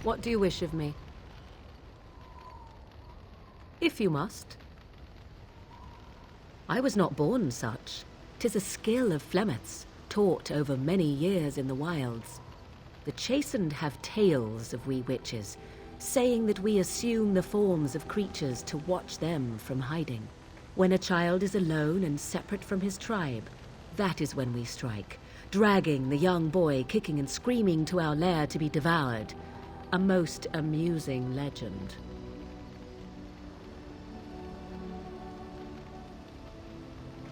What do you wish of me? If you must. I was not born such. 'Tis a skill of Flemeth's, taught over many years in the wilds. The chastened have tales of we witches, saying that we assume the forms of creatures to watch them from hiding. When a child is alone and separate from his tribe, that is when we strike, dragging the young boy kicking and screaming to our lair to be devoured. A most amusing legend.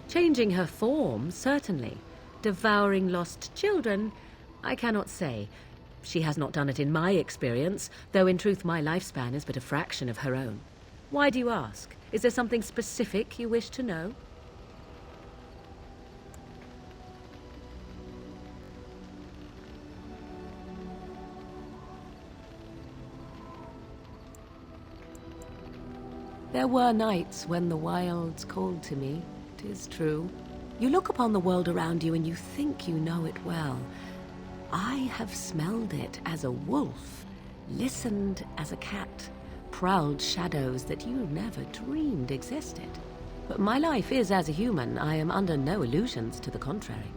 Changing her form, certainly. Devouring lost children, I cannot say. She has not done it in my experience, though in truth my lifespan is but a fraction of her own. Why do you ask? Is there something specific you wish to know? There were nights when the wilds called to me, 'tis true. You look upon the world around you and you think you know it well. I have smelled it as a wolf, listened as a cat, prowled shadows that you never dreamed existed. But my life is as a human. I am under no illusions to the contrary.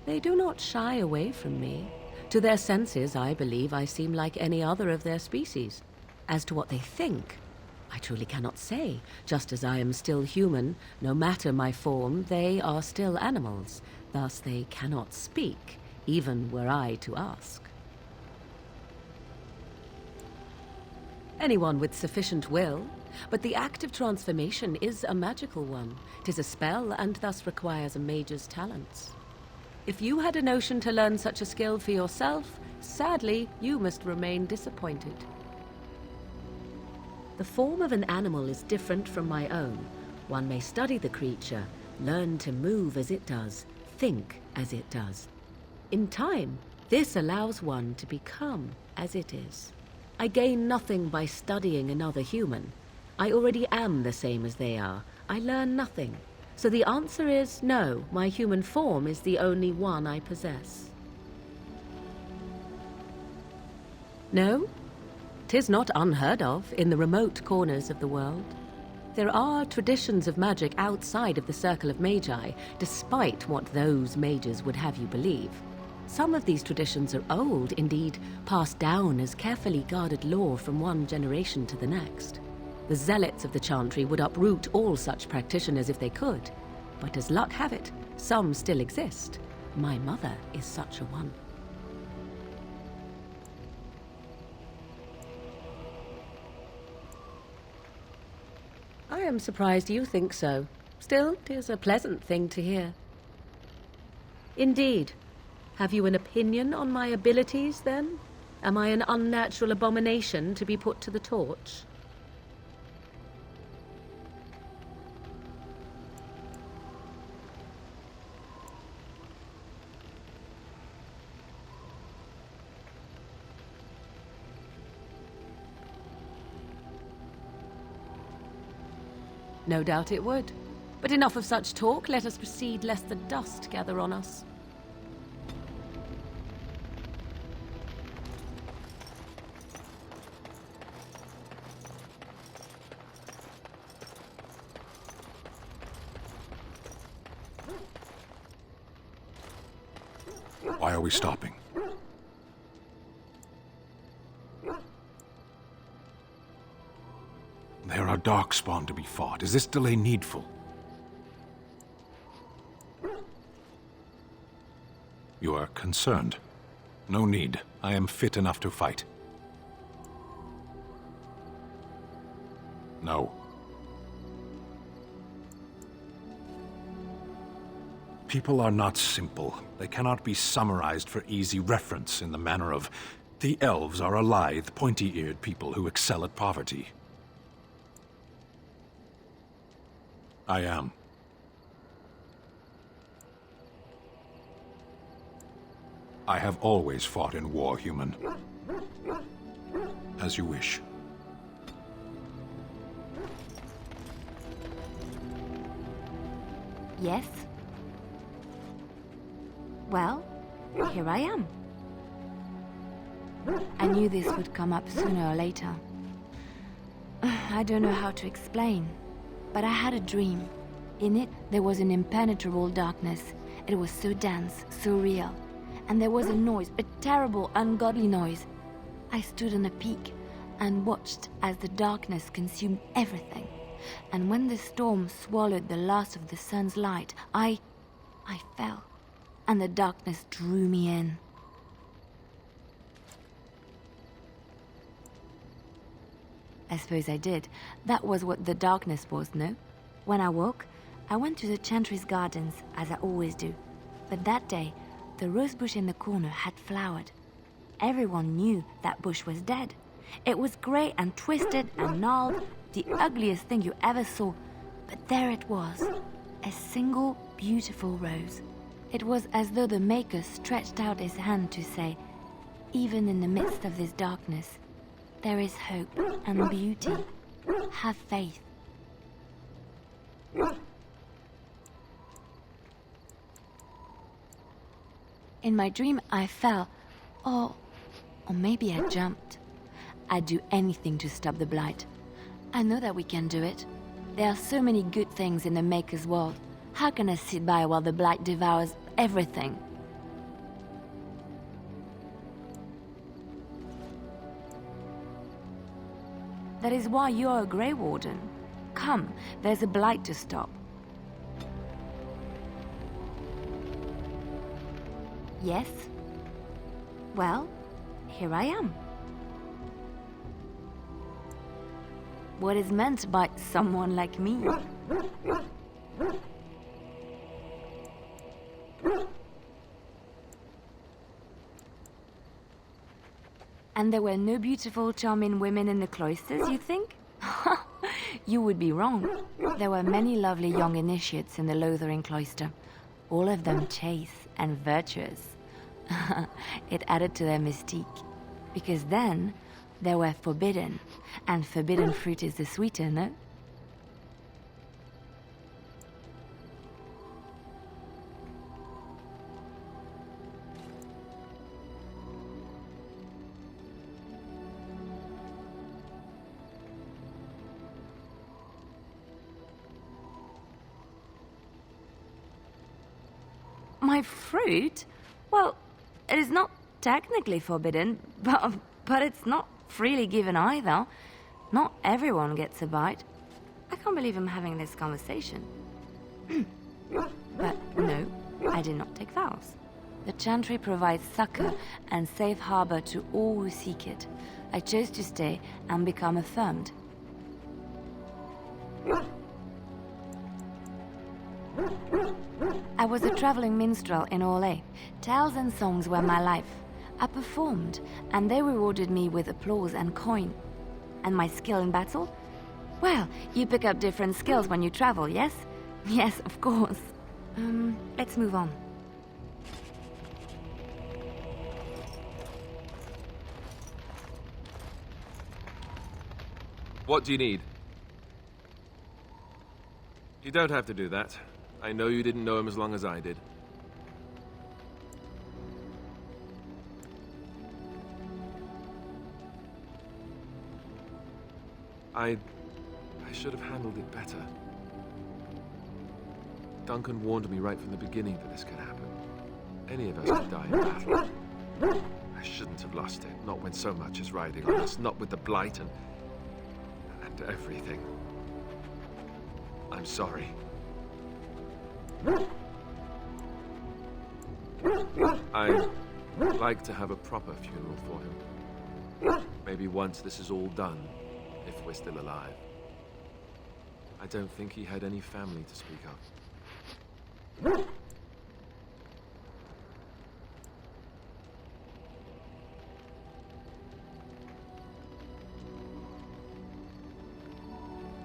They do not shy away from me. To their senses, I believe I seem like any other of their species. As to what they think, I truly cannot say. Just as I am still human, no matter my form, they are still animals. Thus they cannot speak, even were I to ask. Anyone with sufficient will, but the act of transformation is a magical one. 'Tis a spell and thus requires a mage's talents. If you had a notion to learn such a skill for yourself, sadly, you must remain disappointed. The form of an animal is different from my own. One may study the creature, learn to move as it does, think as it does. In time, this allows one to become as it is. I gain nothing by studying another human. I already am the same as they are. I learn nothing. So the answer is no, my human form is the only one I possess. No? 'Tis not unheard of in the remote corners of the world. There are traditions of magic outside of the circle of magi, despite what those mages would have you believe. Some of these traditions are old, indeed, passed down as carefully guarded lore from one generation to the next. The zealots of the chantry would uproot all such practitioners if they could, but as luck have it, some still exist. My mother is such a one. I am surprised you think so. Still, 'tis a pleasant thing to hear. Indeed. Have you an opinion on my abilities, then? Am I an unnatural abomination to be put to the torch? No doubt it would. But enough of such talk. Let us proceed, lest the dust gather on us. Why are we stopping? There are Darkspawn to be fought. Is this delay needful? You are concerned. No need. I am fit enough to fight. No. People are not simple. They cannot be summarized for easy reference in the manner of, the elves are a lithe, pointy-eared people who excel at poverty. I am. I have always fought in war, human. As you wish. Yes? Well? here I am. I knew this would come up sooner or later. I don't know how to explain, but I had a dream. In it, there was an impenetrable darkness. It was so dense, so real. And there was a noise, a terrible, ungodly noise. I stood on a peak and watched as the darkness consumed everything. And when the storm swallowed the last of the sun's light, I fell, and the darkness drew me in. I suppose I did. That was what the darkness was, no? When I woke, I went to the Chantry's gardens, as I always do. But that day, the rose bush in the corner had flowered. Everyone knew that bush was dead. It was grey and twisted and gnarled, the ugliest thing you ever saw. But there it was, a single beautiful rose. It was as though the Maker stretched out his hand to say, even in the midst of this darkness, there is hope and beauty. Have faith. In my dream, I fell, or maybe I jumped. I'd do anything to stop the Blight. I know that we can do it. There are so many good things in the Maker's world. How can I sit by while the Blight devours everything? That is why you're a Gray Warden. Come, there's a Blight to stop. Yes? Well, here I am. What is meant by someone like me? And there were no beautiful, charming women in the cloisters, you think? You would be wrong. There were many lovely young initiates in the Lothering cloister, all of them chaste and virtuous. It added to their mystique, because then they were forbidden, and forbidden fruit is the sweeter, no? My fruit? Well, it is not technically forbidden, but it's not freely given either. Not everyone gets a bite. I can't believe I'm having this conversation. But no, I did not take vows. The Chantry provides succor and safe harbor to all who seek it. I chose to stay and become affirmed. I was a traveling minstrel in Orlais. Tales and songs were my life. I performed, and they rewarded me with applause and coin. And my skill in battle? Well, you pick up different skills when you travel, yes? Yes, of course. Let's move on. What do you need? You don't have to do that. I know you didn't know him as long as I did. I should have handled it better. Duncan warned me right from the beginning that this could happen. Any of us could die in battle. I shouldn't have lost it, not when so much is riding on us, not with the Blight and everything. I'm sorry. I'd like to have a proper funeral for him. Maybe once this is all done, if we're still alive. I don't think he had any family to speak of.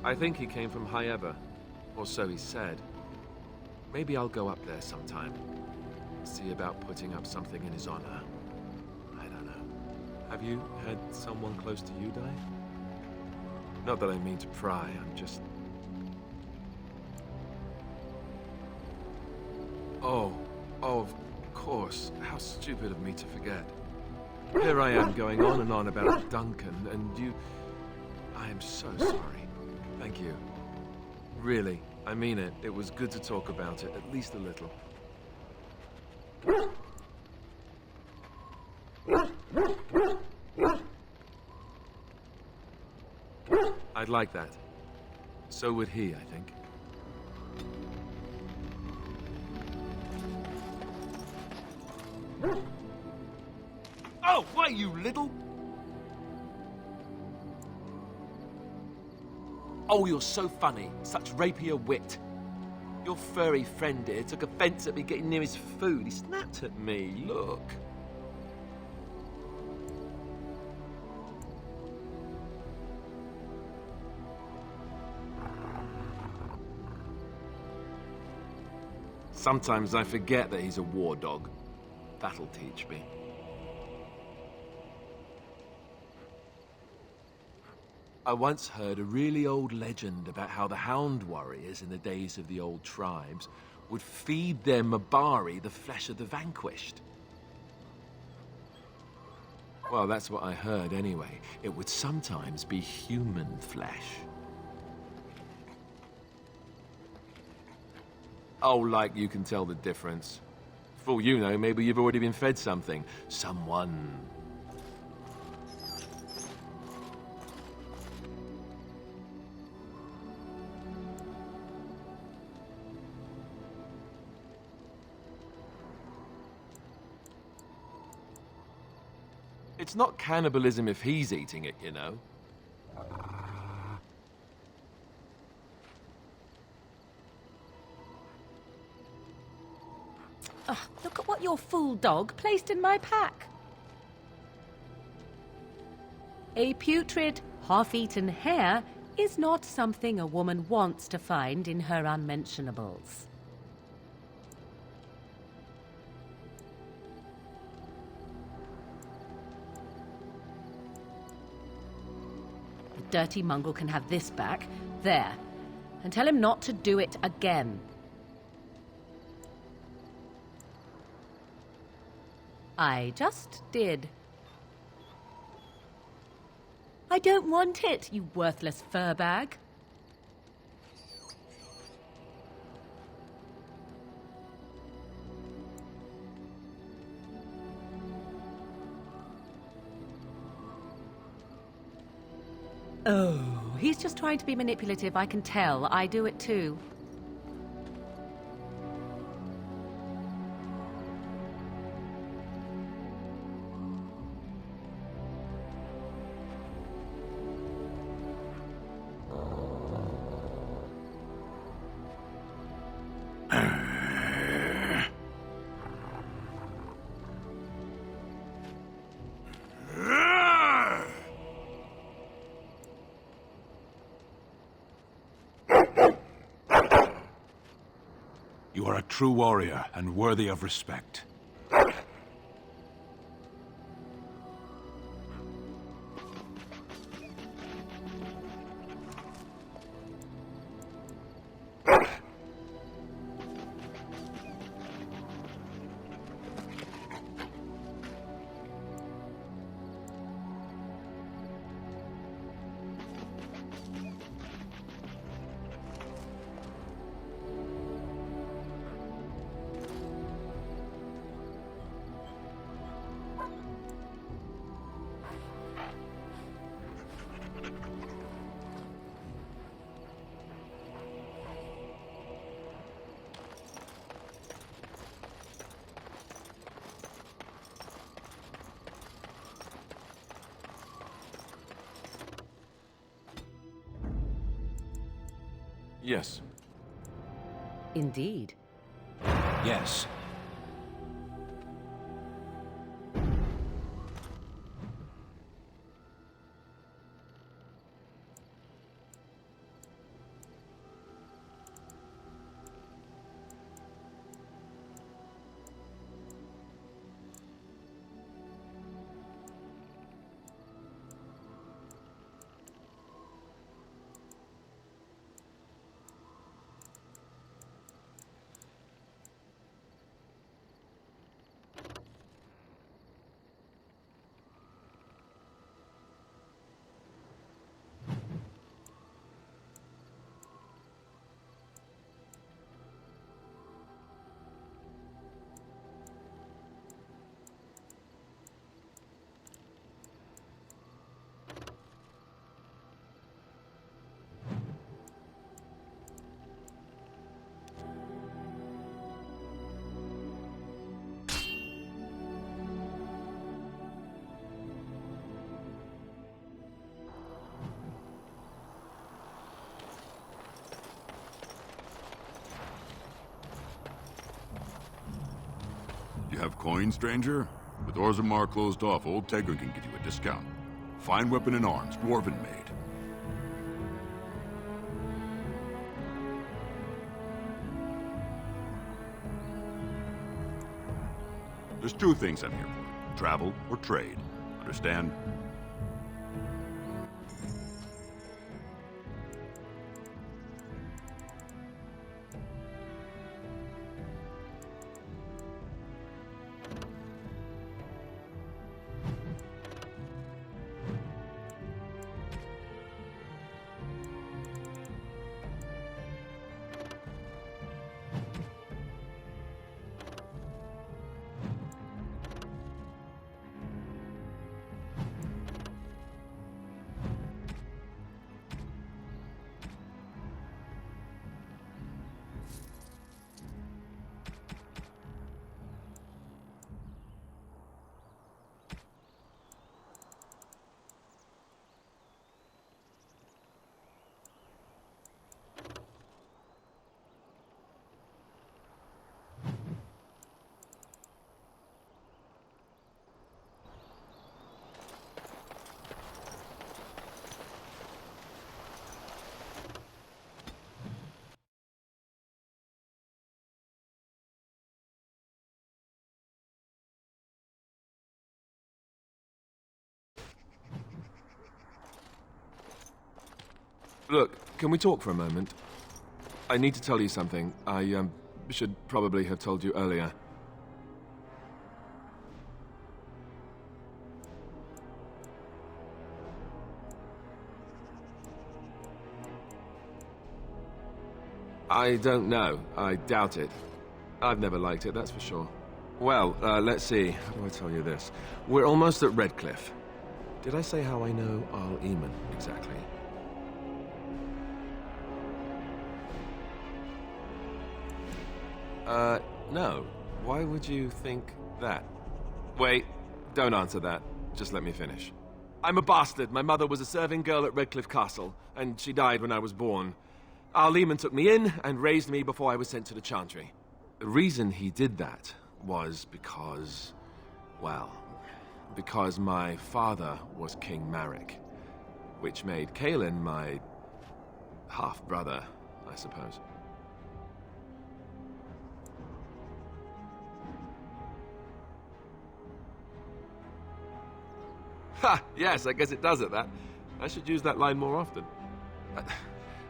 I think he came from High Ever, or so he said. Maybe I'll go up there sometime. See about putting up something in his honor. I don't know. Have you had someone close to you die? Not that I mean to pry, I'm just... Oh, of course. course. How stupid of me to forget. Here I am going on and on about Duncan, and you... I am so sorry. Thank you. Really, I mean it. It was good to talk about it, at least a little. I'd like that. So would he, I think. Oh, why, you little... Oh, you're so funny. Such rapier wit. Your furry friend here took offense at me getting near his food. He snapped at me. Look. Sometimes I forget that he's a war dog. That'll teach me. I once heard a really old legend about how the Hound warriors in the days of the old tribes would feed their Mabari the flesh of the vanquished. Well, that's what I heard anyway. It would sometimes be human flesh. Oh, like you can tell the difference. For all you know, maybe you've already been fed something. Someone. It's not cannibalism if he's eating it, you know. Ugh, look at what your fool dog placed in my pack. A putrid, half-eaten hare is not something a woman wants to find in her unmentionables. The dirty mongrel can have this back. There. And tell him not to do it again. I just did. I don't want it, you worthless fur bag. Oh, he's just trying to be manipulative, I can tell. I do it too. You are a true warrior and worthy of respect. Yes. Indeed. Yes. coin, stranger? With Orzammar closed off, old Tegra can give you a discount. Fine weapon and arms, dwarven made. There's two things I'm here for. Travel or trade. Understand? Look, can we talk for a moment? I need to tell you something. I, should probably have told you earlier. I don't know. I doubt it. I've never liked it, that's for sure. Well, let's see. How do I tell you this? We're almost at Redcliffe. Did I say how I know Arl Eamon exactly? No. Why would you think that? Wait, don't answer that. Just let me finish. I'm a bastard. My mother was a serving girl at Redcliffe Castle, and she died when I was born. Arl Eamon took me in and raised me before I was sent to the Chantry. The reason he did that was because, well, because my father was King Marek, which made Kaelin my half-brother, I suppose. Ha! Yes, I guess it does at that. I should use that line more often.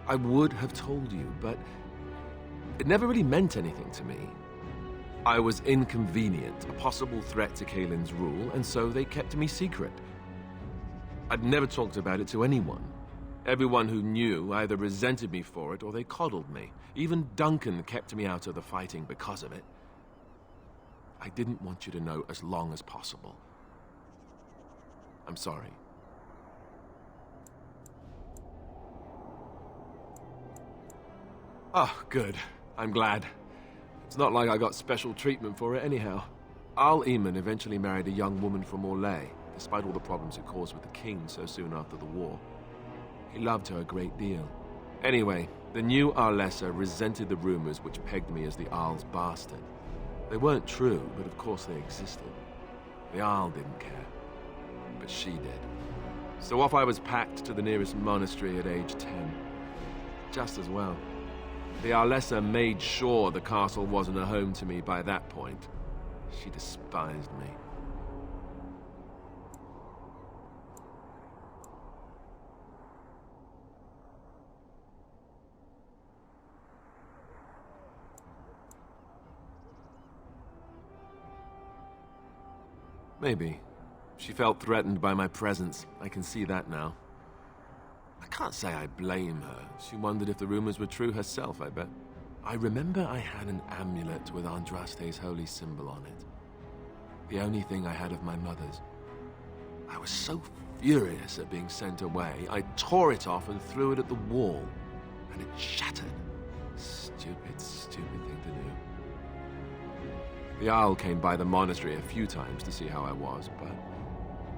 I would have told you, but it never really meant anything to me. I was inconvenient, a possible threat to Kaelin's rule, and so they kept me secret. I'd never talked about it to anyone. Everyone who knew either resented me for it or they coddled me. Even Duncan kept me out of the fighting because of it. I didn't want you to know as long as possible. I'm sorry. Oh, good. I'm glad. It's not like I got special treatment for it anyhow. Arl Eamon eventually married a young woman from Orlais, despite all the problems it caused with the king so soon after the war. He loved her a great deal. Anyway, the new Arlessa resented the rumors which pegged me as the Arl's bastard. They weren't true, but of course they existed. The Arl didn't care. But she did. So off I was packed to the nearest monastery at age 10. Just as well. The Arlessa made sure the castle wasn't a home to me by that point. She despised me. Maybe. She felt threatened by my presence. I can see that now. I can't say I blame her. She wondered if the rumors were true herself, I bet. I remember I had an amulet with Andraste's holy symbol on it. The only thing I had of my mother's. I was so furious at being sent away, I tore it off and threw it at the wall. And it shattered. Stupid, stupid thing to do. The Owl came by the monastery a few times to see how I was, but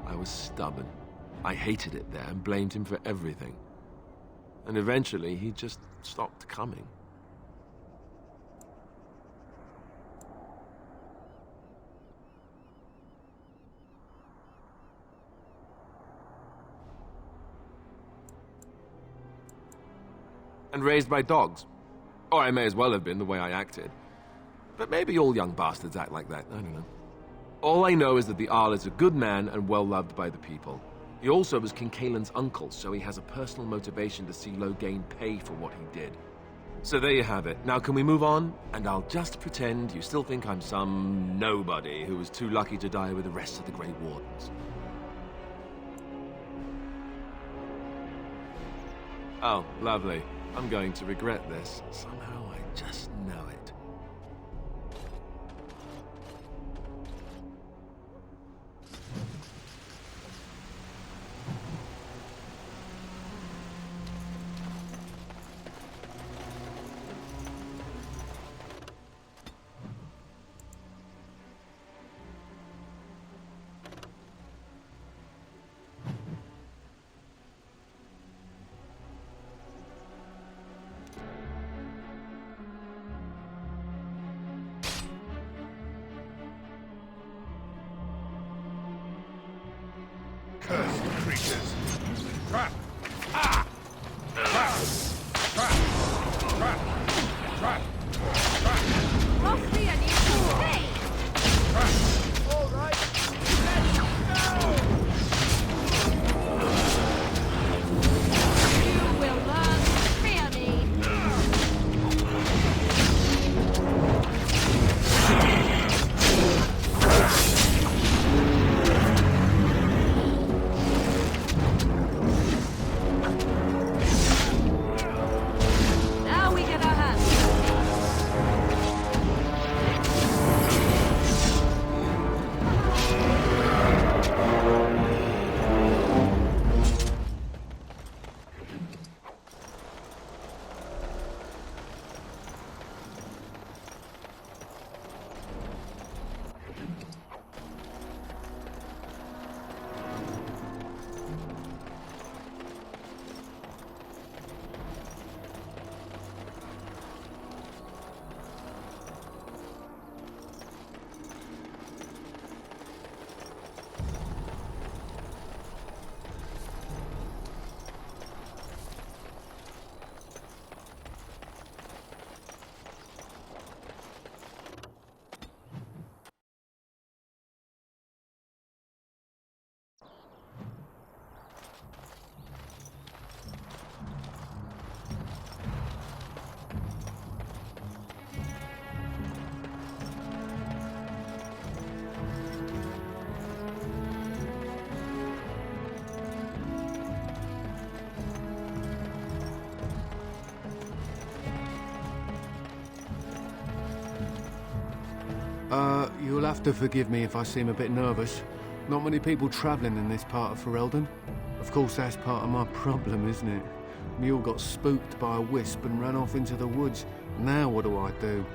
I was stubborn. I hated it there and blamed him for everything. And eventually, he just stopped coming. And raised by dogs. Or I may as well have been, the way I acted. But maybe all young bastards act like that, I don't know. All I know is that the Arl is a good man and well-loved by the people. He also was King Kaelin's uncle, so he has a personal motivation to see Loghain pay for what he did. So there you have it. Now can we move on? And I'll just pretend you still think I'm some nobody who was too lucky to die with the rest of the Gray Wardens. Oh, lovely. I'm going to regret this. Somehow I just know it. Cursed creatures! Trap! Ah! Trap! Trap! Trap! Trap! Trap! Mostly I need to pay! Trap! All right! Let's go! You will learn to fear me! Now we get our hands. You'll have to forgive me if I seem a bit nervous. Not many people travelling in this part of Ferelden. Of course, that's part of my problem, isn't it? Mule got spooked by a wisp and ran off into the woods. Now what do I do?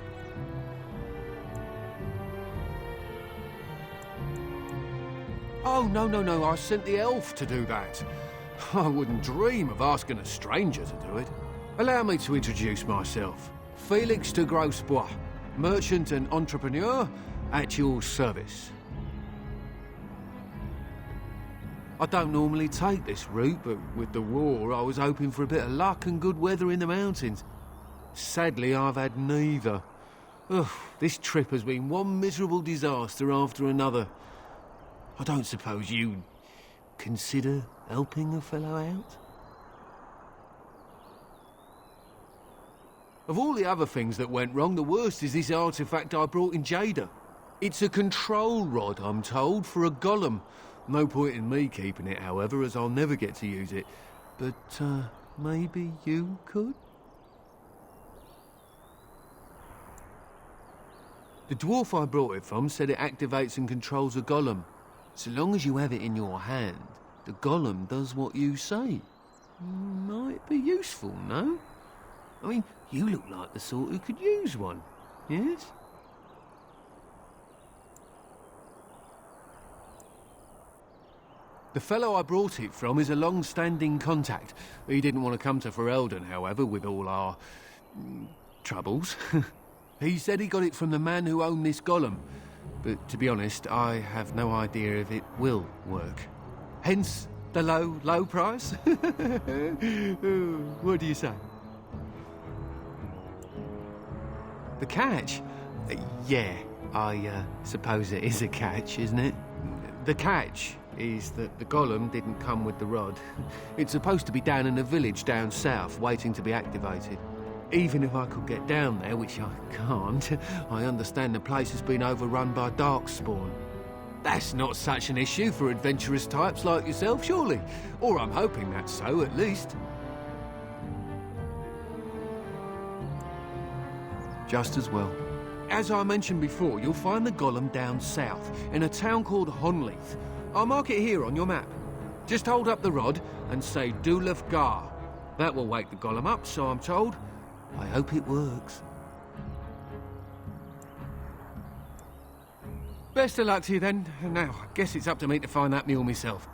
Oh, no, I sent the elf to do that. I wouldn't dream of asking a stranger to do it. Allow me to introduce myself. Felix de Grosbois, merchant and entrepreneur at your service. I don't normally take this route, but with the war, I was hoping for a bit of luck and good weather in the mountains. Sadly, I've had neither. Ugh, this trip has been one miserable disaster after another. I don't suppose you'd consider helping a fellow out? Of all the other things that went wrong, the worst is this artifact I brought in Jada. It's a control rod, I'm told, for a golem. No point in me keeping it, however, as I'll never get to use it. But, maybe you could? The dwarf I brought it from said it activates and controls a golem. So long as you have it in your hand, the golem does what you say. Might be useful, no? I mean, you look like the sort who could use one, yes? The fellow I brought it from is a long-standing contact. He didn't want to come to Ferelden, however, with all our troubles. He said he got it from the man who owned this golem. But to be honest, I have no idea if it will work. Hence the low price. What do you say? The catch? Yeah, I suppose it is a catch, isn't it? The catch is that the golem didn't come with the rod. It's supposed to be down in a village down south, waiting to be activated. Even if I could get down there, which I can't, I understand the place has been overrun by Darkspawn. That's not such an issue for adventurous types like yourself, surely? Or I'm hoping that's so, at least. Just as well. As I mentioned before, you'll find the golem down south, in a town called Honleith. I'll mark it here on your map. Just hold up the rod and say Dulaf Gar. That will wake the golem up, so I'm told. I hope it works. Best of luck to you then. Now, I guess it's up to me to find that mule myself.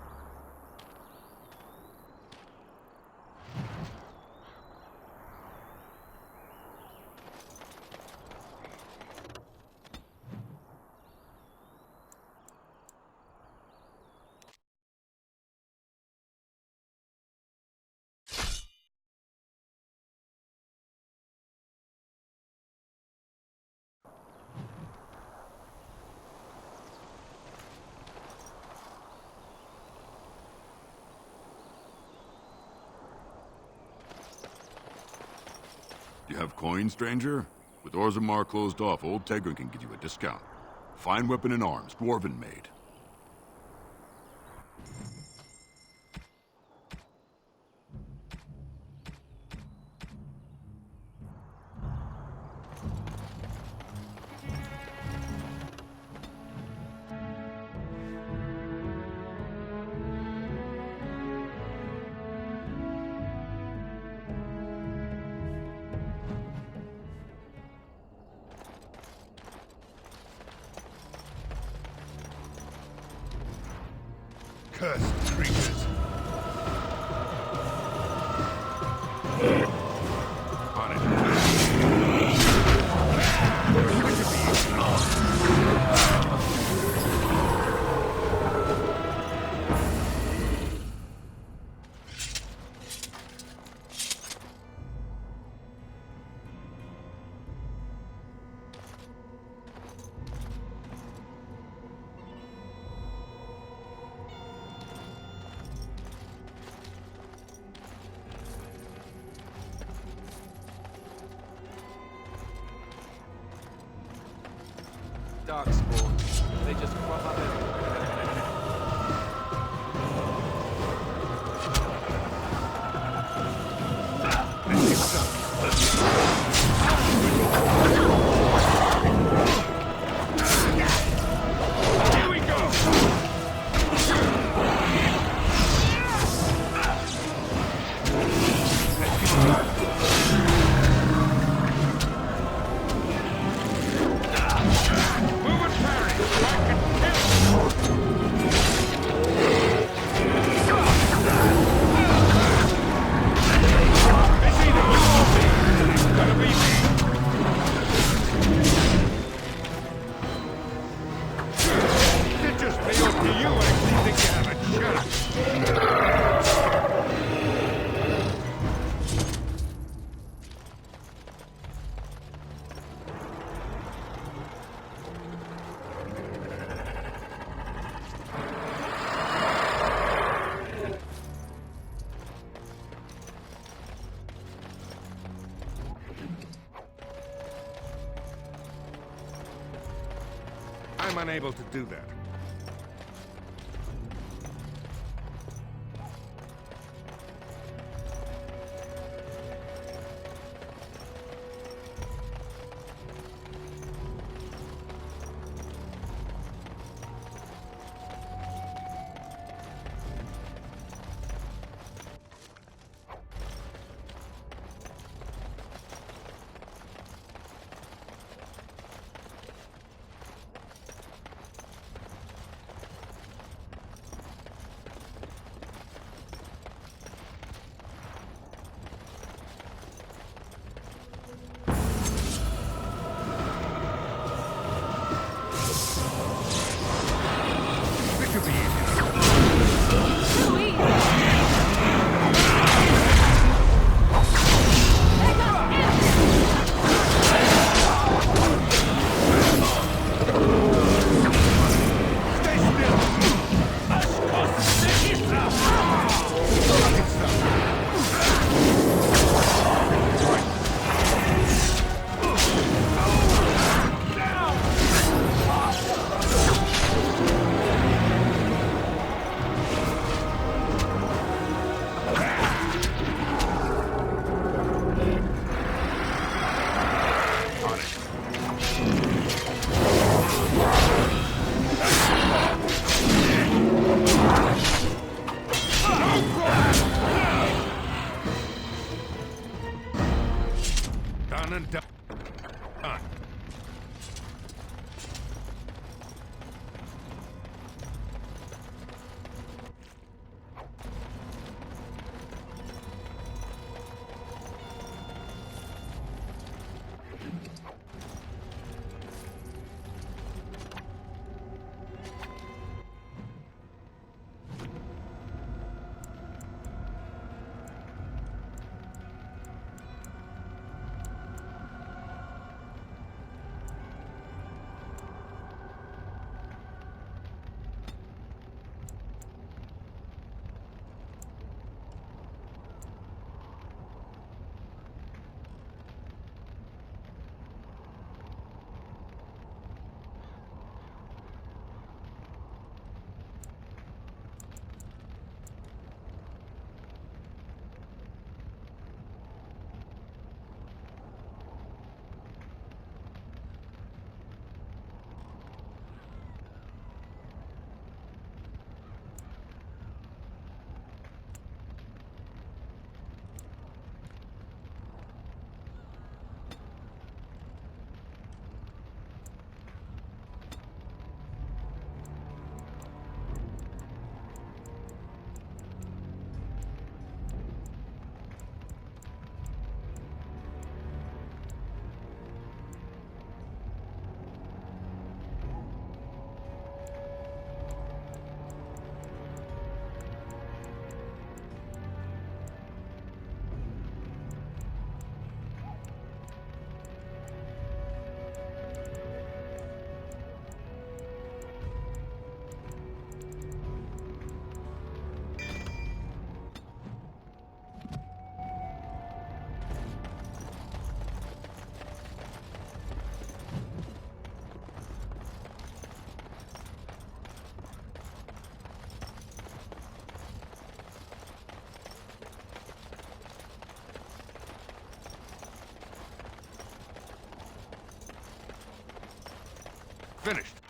You have coin, stranger? With Orzammar closed off, old Tegrin can give you a discount. Fine weapon and arms, dwarven made. Cursed creatures. On it. Darkspawn. They just crop up everywhere. Here we go! Move and parry! I can kill! It's either you or me! It's gonna be me! It just may up to you actually think you have a chance. I'm unable to do that. and done. Finished.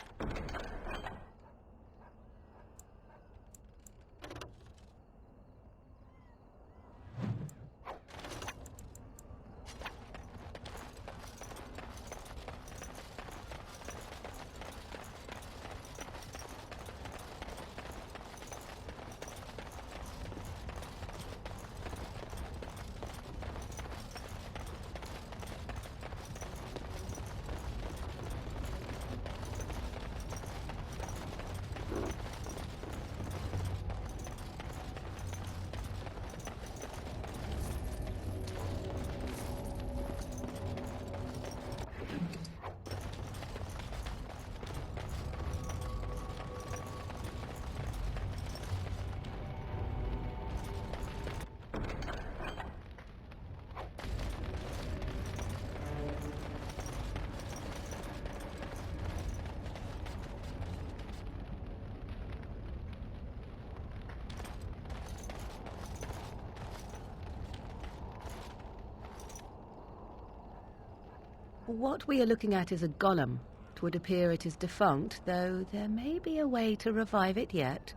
What we are looking at is a golem. It would appear it is defunct, though there may be a way to revive it yet.